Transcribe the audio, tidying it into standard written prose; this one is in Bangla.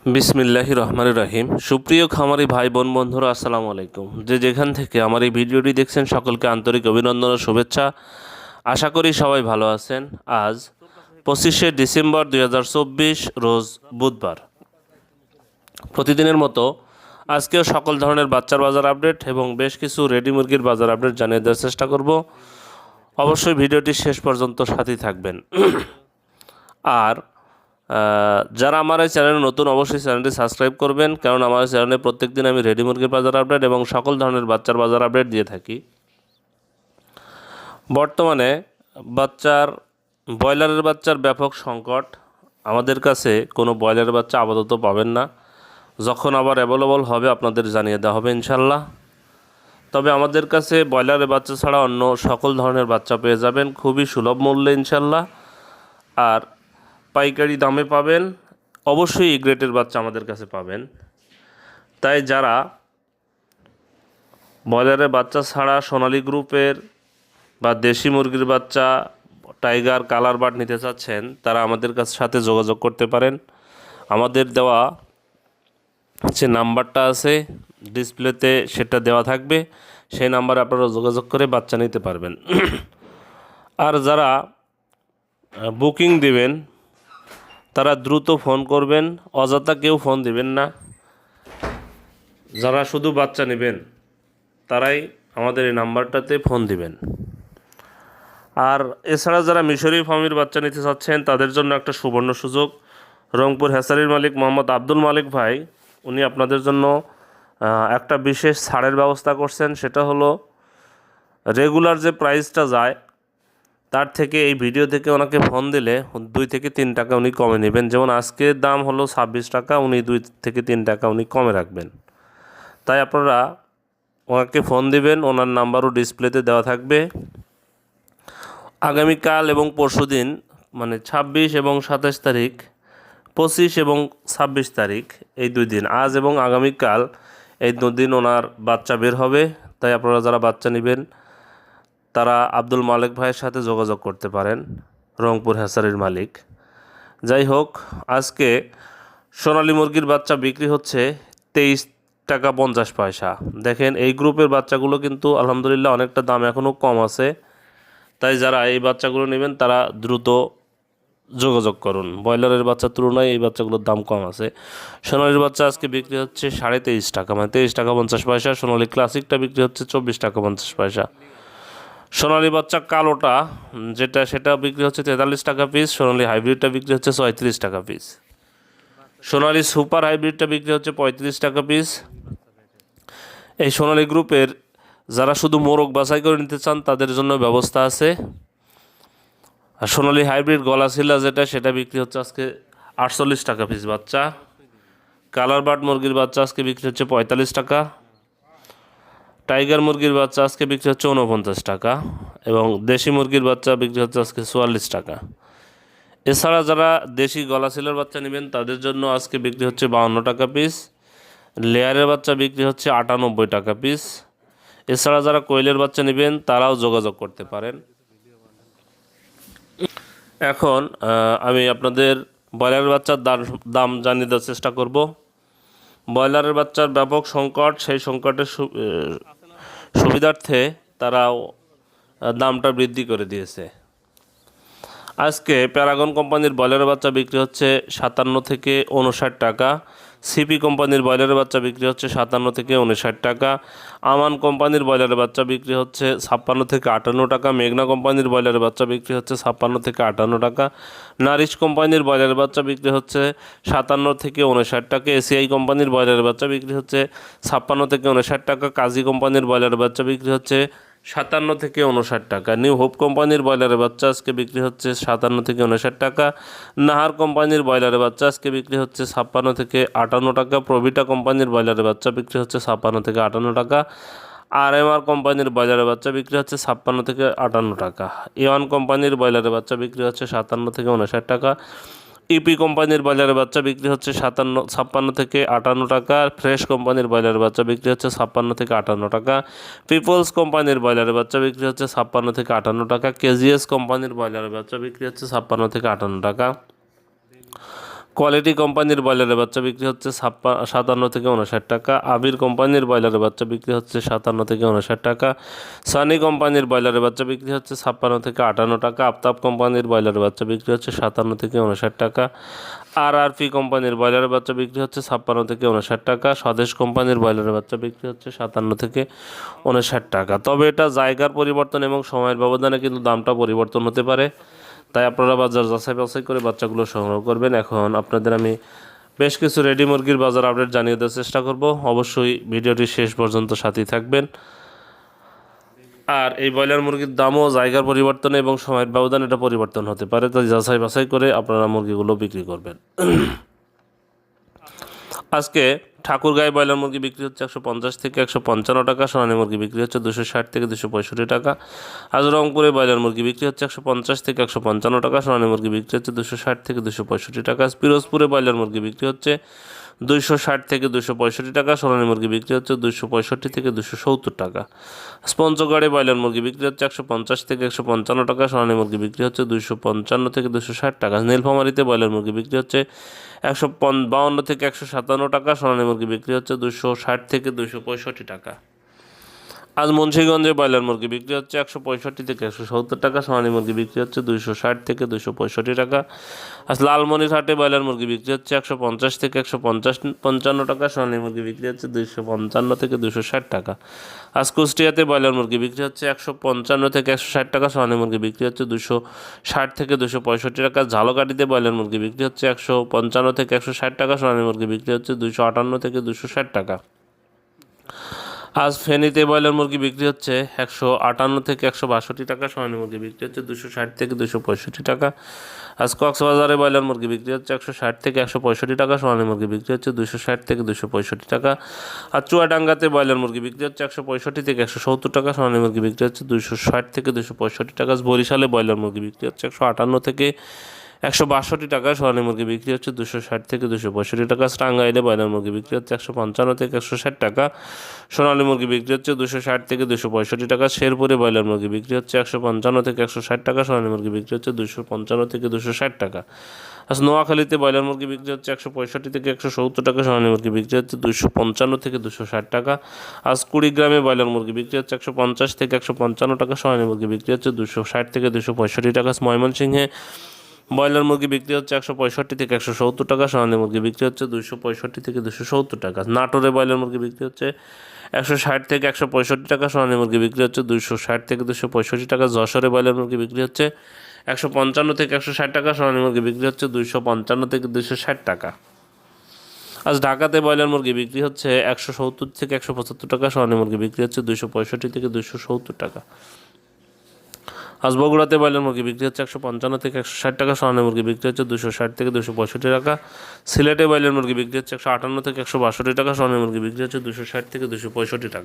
বিসমিল্লাহির রহমানির রহিম। সুপ্রিয় খামারি ভাই বোন বন্ধুরা, আসসালামু আলাইকুম। যেখান থেকে আমার এই ভিডিওটি দেখছেন সকলকে আন্তরিক অভিনন্দন ও শুভেচ্ছা। আশা করি সবাই ভালো আছেন। আজ 25শে ডিসেম্বর 2024 রোজ বুধবার। প্রতিদিনের মতো আজকেও সকল ধরনের বাচ্চার বাজার আপডেট এবং বেশ কিছু রেডি মুরগির বাজার আপডেট জানিয়ে দেওয়ার চেষ্টা করব। অবশ্যই ভিডিওটি শেষ পর্যন্ত সাথেই থাকবেন। আর যারা আমার এই চ্যানেলে নতুন, অবশ্যই চ্যানেলটি সাবস্ক্রাইব করবেন, কারণ আমার চ্যানেলে প্রত্যেক দিন আমি রেডি মুরগির বাজার আপডেট এবং সকল ধরনের বাচ্চার বাজার আপডেট দিয়ে থাকি। বর্তমানে ব্রয়লারের বাচ্চার ব্যাপক সংকট। আমাদের কাছে কোনো ব্রয়লারের বাচ্চা আপাতত পাবেন না। যখন আবার অ্যাভেলেবল হবে আপনাদের জানিয়ে দেওয়া হবে ইনশাল্লাহ। তবে আমাদের কাছে ব্রয়লারের বাচ্চা ছাড়া অন্য সকল ধরনের বাচ্চা পেয়ে যাবেন খুবই সুলভ মূল্যে ইনশাল্লাহ। আর পাইকারি দামে পাবেন। অবশ্যই এই গ্রেটের বাচ্চা আমাদের কাছে পাবেন। তাই যারা ব্রয়লারের বাচ্চা ছাড়া সোনালী গ্রুপের বা দেশি মুরগির বাচ্চা, টাইগার, কালার বার্ড নিতে চাচ্ছেন, তারা আমাদের সাথে যোগাযোগ করতে পারেন। আমাদের দেওয়া যে নাম্বারটা আছে ডিসপ্লেতে সেটা দেওয়া থাকবে, সেই নাম্বারে আপনারা যোগাযোগ করে বাচ্চা নিতে পারবেন। আর যারা বুকিং দেবেন তারা দ্রুত ফোন করবেন, অযথা কেউ ফোন দিবেন না। যারা শুধু বাচ্চা নেবেন তারাই আমাদের এই নাম্বারটাতে ফোন দিবেন। আর এছাড়া যারা মিশরি ফার্মের বাচ্চা নিতে চাচ্ছেন তাদের জন্য একটা সুবর্ণ সুযোগ। রংপুর হ্যাচারির মালিক মোহাম্মদ আব্দুল মালিক ভাই, উনি আপনাদের জন্য একটা বিশেষ ছাড়ের ব্যবস্থা করছেন। সেটা হলো রেগুলার যে প্রাইসটা যায় তার থেকে এই ভিডিও থেকে ওনাকে ফোন দিলে 2 থেকে 3 টাকা উনি কমে নেবেন। যেমন আজকের দাম হলো 26 টাকা, উনি 2 থেকে 3 টাকা উনি কমে রাখবেন। তাই আপনারা ওনাকে ফোন দিবেন, ওনার নাম্বারও ডিসপ্লেতে দেওয়া থাকবে। আগামীকাল এবং পরশুদিন মানে 26 এবং 27 তারিখ, 25 এবং 26 তারিখ, এই 2 দিন, আজ এবং আগামীকাল, এই 2 দিন ওনার বাচ্চা বের হবে। তাই আপনারা যারা বাচ্চা নেবেন তারা আব্দুল মালিক ভাইয়ের সাথে যোগাযোগ করতে পারেন, রংপুর হ্যাচারির মালিক। যাই হোক, আজকে সোনালী মুরগির বাচ্চা বিক্রি হচ্ছে 23 টাকা 50 পয়সা। দেখেন এই গ্রুপের বাচ্চাগুলো কিন্তু আলহামদুলিল্লাহ অনেকটা দাম এখনও কম আছে। তাই যারা এই বাচ্চাগুলো নেবেন তারা দ্রুত যোগাযোগ করুন। ব্রয়লারের বাচ্চার তুলনায় এই বাচ্চাগুলোর দাম কম আছে। সোনালির বাচ্চা আজকে বিক্রি হচ্ছে 23.5 টাকা, মানে 23 টাকা 50 পয়সা। সোনালি ক্লাসিকটা বিক্রি হচ্ছে 24 টাকা 50 পয়সা। সোনালি বাচ্চা কালোটা সেটা বিক্রি হচ্ছে 43 টাকা পিস। সোনালি হাইব্রিডটা বিক্রি হচ্ছে 36 টাকা পিস। সোনালি সুপার হাইব্রিডটা বিক্রি হচ্ছে 35 টাকা পিস। এই সোনালি গ্রুপের যারা শুধু মোরগ বাছাই করে নিতে চান তাদের জন্য ব্যবস্থা আছে। আর সোনালি হাইব্রিড গলাশিলা সেটা বিক্রি হচ্ছে আজকে 48 টাকা পিস বাচ্চা। কালার বার্ড মুরগির বাচ্চা আজকে বিক্রি হচ্ছে 45 টাকা। টাইগার মুরগির বাচ্চা আজকে বিক্রি হচ্ছে 49 টাকা এবং দেশি মুরগির বাচ্চা বিক্রি হচ্ছে আজকে 44 টাকা। এছাড়া যারা দেশি গলাশিলার বাচ্চা নেবেন তাদের জন্য আজকে বিক্রি হচ্ছে 52 টাকা পিস। লেয়ারের বাচ্চা বিক্রি হচ্ছে 98 টাকা পিস। এছাড়া যারা কোয়েলের বাচ্চা নেবেন তারাও যোগাযোগ করতে পারেন। এখন আমি আপনাদের ব্রয়লারের বাচ্চার দাম জানিয়ে দেওয়ার চেষ্টা করব। ব্রয়লারের বাচ্চার ব্যাপক সংকট, সেই সংকটের সুবিধার্থে তারাও দামটা বৃদ্ধি করে দিয়েছে। আজকে প্যারাগন কোম্পানির ব্রয়লারের বাচ্চা বিক্রি হচ্ছে 57 থেকে 59 টাকা। সিপি কোম্পানির ব্রয়লারের বাচ্চা বিক্রি হচ্ছে 57 থেকে 59 টাকা। আমান কোম্পানির ব্রয়লারের বাচ্চা বিক্রি হচ্ছে 56 থেকে 58 টাকা। মেঘনা কোম্পানির ব্রয়লারের বাচ্চা বিক্রি হচ্ছে 56 থেকে 58 টাকা। নারিশ কোম্পানির ব্রয়লারের বাচ্চা বিক্রি হচ্ছে 57 থেকে 59 টাকা। এসিআই কোম্পানির ব্রয়লারের বাচ্চা বিক্রি হচ্ছে 56 থেকে 59 টাকা। কাজী কোম্পানির ব্রয়লারের বাচ্চা বিক্রি হচ্ছে 57 থেকে 59 টাকা। নিউ হোপ কোম্পানির ব্রয়লারের বাচ্চা আজকে বিক্রি হচ্ছে 57 থেকে 59 টাকা। নাহার কোম্পানির ব্রয়লারের বাচ্চা আজকে বিক্রি হচ্ছে 56 থেকে 58 টাকা। প্রভিটা কোম্পানির ব্রয়লারের বাচ্চা বিক্রি হচ্ছে 56 থেকে 58 টাকা। আরএমআর কোম্পানির ব্রয়লারের বাচ্চা বিক্রি হচ্ছে 56 থেকে 58 টাকা। এওয়ান কোম্পানির ব্রয়লারের বাচ্চা বিক্রি হচ্ছে 57 থেকে 59 টাকা। ইপি কোম্পানির ব্রয়লারের বাচ্চা বিক্রি হচ্ছে 56 থেকে 58 টাকা। ফ্রেশ কোম্পানির ব্রয়লারের বাচ্চা বিক্রি হচ্ছে 56 থেকে 58 টাকা। পিপলস কোম্পানির ব্রয়লারের বাচ্চা বিক্রি হচ্ছে 56 থেকে 58 টাকা। কেজিএস কোম্পানির ব্রয়লারের বাচ্চা বিক্রি হচ্ছে 56 থেকে 58 টাকা। কোয়ালিটি কোম্পানির ব্রয়লারের বাচ্চা বিক্রি হচ্ছে 57 থেকে 59 টাকা। আবির কোম্পানির ব্রয়লারের বাচ্চা বিক্রি হচ্ছে 57 থেকে 59 টাকা। সানি কোম্পানির ব্রয়লারের বাচ্চা বিক্রি হচ্ছে 56 থেকে 58 টাকা। আফতাব কোম্পানির ব্রয়লারের বাচ্চা বিক্রি হচ্ছে 57 থেকে 59 টাকা। RRP কোম্পানির ব্রয়লারের বাচ্চা বিক্রি হচ্ছে 56 থেকে 59 টাকা। স্বদেশ কোম্পানির ব্রয়লারের বাচ্চা বিক্রি হচ্ছে 57 থেকে 59 টাকা। তবে এটা জায়গার পরিবর্তন এবং সময়ের ব্যবধানে কিন্তু দামটা পরিবর্তন হতে পারে, তাই আপনারা বাজার যাচাই বাছাই করে বাচ্চাগুলো সংগ্রহ করবেন। এখন আপনাদের আমি বেশ কিছু রেডি মুরগির বাজার আপডেট জানিয়ে দেওয়ার চেষ্টা করব। অবশ্যই ভিডিওটি শেষ পর্যন্ত সাথেই থাকবেন। আর এই ব্রয়লার মুরগির দামও জায়গার পরিবর্তনে এবং সময়ের ব্যবধানে এটা পরিবর্তন হতে পারে, তাই যাচাই বাছাই করে আপনারা মুরগিগুলো বিক্রি করবেন। আজকে ঠাকুরগাঁয়ে ব্রয়লার মুরগি বিক্রি হচ্ছে 150 থেকে 155 টাকা। সোনালী মুরগি বিক্রি হচ্ছে 260 থেকে 265 টাকা। আজ রংপুরে ব্রয়লার মুরগি বিক্রি হচ্ছে 150 থেকে 155 টাকা। সোনালী মুরগি বিক্রি হচ্ছে 260 থেকে 265 টাকা। আজ পিরোজপুরে ব্রয়লার মুরগি বিক্রি হচ্ছে 260 থেকে 265 টাকা। সোনালী মুরগি বিক্রি হচ্ছে 265 থেকে 270 টাকা। পঞ্চগড়ে ব্রয়লার মুরগি বিক্রি হচ্ছে 150 থেকে 155 টাকা। সোনালী মুরগি বিক্রি হচ্ছে 255 থেকে 260 টাকা। নীলফামারীতে ব্রয়লার মুরগি বিক্রি হচ্ছে 152 থেকে 157 টাকা। সোনালী মুরগি বিক্রি হচ্ছে 260 থেকে 265 টাকা। আজ মুন্সিগঞ্জে ব্রয়লার মুরগি বিক্রি হচ্ছে 165 থেকে 170 টাকা। সোনালী মুরগি বিক্রি হচ্ছে 260 থেকে 265 টাকা। আজ লালমনিরহাটে ব্রয়লার মুরগি বিক্রি হচ্ছে 150 থেকে 155 টাকা। সোনালী মুরগি বিক্রি হচ্ছে 255 থেকে 260 টাকা। আজ কুষ্টিয়াতে ব্রয়লার মুরগি বিক্রি হচ্ছে 155 থেকে 160 টাকা। সোনালী মুরগি বিক্রি হচ্ছে 260 থেকে 265 টাকা। ঝালকাঠিতে ব্রয়লার মুরগি বিক্রি হচ্ছে 155 থেকে 160 টাকা। সোনালী মুরগি বিক্রি হচ্ছে 258 থেকে 260 টাকা। আজ ফেনীতে ব্রয়লার মুরগি বিক্রি হচ্ছে 158 থেকে 162 টাকা। সোনালী মুরগি বিক্রি হচ্ছে 260 থেকে 265 টাকা। আজ কক্সবাজারে ব্রয়লার মুরগি বিক্রি হচ্ছে 160 থেকে 165 টাকা। সোনালী মুরগি বিক্রি হচ্ছে 260 থেকে 265 টাকা। আর চুয়াডাঙ্গাতে ব্রয়লার মুরগি বিক্রি হচ্ছে 165 থেকে 170 টাকা। সোনালী মুরগি বিক্রি হচ্ছে 260 থেকে 265 টাকা। বরিশালে ব্রয়লার মুরগি বিক্রি হচ্ছে 158 থেকে 162 টাকা। সোনালী মুরগি বিক্রি হচ্ছে 260 থেকে 265 টাকা। টাঙ্গাইলে ব্রয়লার মুরগি বিক্রি হচ্ছে 155 থেকে 160 টাকা। সোনালী মুরগি বিক্রি হচ্ছে 260 থেকে 265 টাকা। শেরপুরে ব্রয়লার মুরগি বিক্রি হচ্ছে 155 থেকে 160 টাকা। সোনালী মুরগি বিক্রি হচ্ছে 255 থেকে 260 টাকা। আজ নোয়াখালীতে ব্রয়লার মুরগি বিক্রি হচ্ছে 165 থেকে 170 টাকা। সোনালী মুরগি বিক্রি হচ্ছে 255 থেকে 260 টাকা। আজ কুড়িগ্রামে ব্রয়লার মুরগি বিক্রি হচ্ছে 150 থেকে 155 টাকা। সোনালী মুরগি বিক্রি হচ্ছে 260 থেকে 265 টাকা। ময়মনসিংহে ব্রয়লার মুরগি বিক্রি হচ্ছে 165 থেকে 170 টাকা। সোনালী মুরগি বিক্রি হচ্ছে 265 থেকে 270 টাকা। নাটোরে ব্রয়লার মুরগি বিক্রি হচ্ছে 160 থেকে 165 টাকা। সোনালী মুরগি বিক্রি হচ্ছে 260 থেকে 265 টাকা। যশোরে ব্রয়লার মুরগি বিক্রি হচ্ছে 155 থেকে 160 টাকা। সোনালী মুরগি বিক্রি হচ্ছে 255 থেকে 260 টাকা। আজ ঢাকাতে ব্রয়লার মুরগি বিক্রি হচ্ছে 170 থেকে 175 টাকা। সোনালী মুরগি বিক্রি হচ্ছে 265 থেকে 270 টাকা। আজ বগুড়াতে ব্রয়লার মুরগি বিক্রি হচ্ছে 155 থেকে 160 টাকা। সোনালী মুরগি বিক্রি হচ্ছে 260 থেকে 265 টাকা। সিলেটে ব্রয়লার মুরগি বিক্রি হচ্ছে 158 থেকে 162 টাকা। সোনালী মুরগি বিক্রি হচ্ছে 260 থেকে 265 টাকা।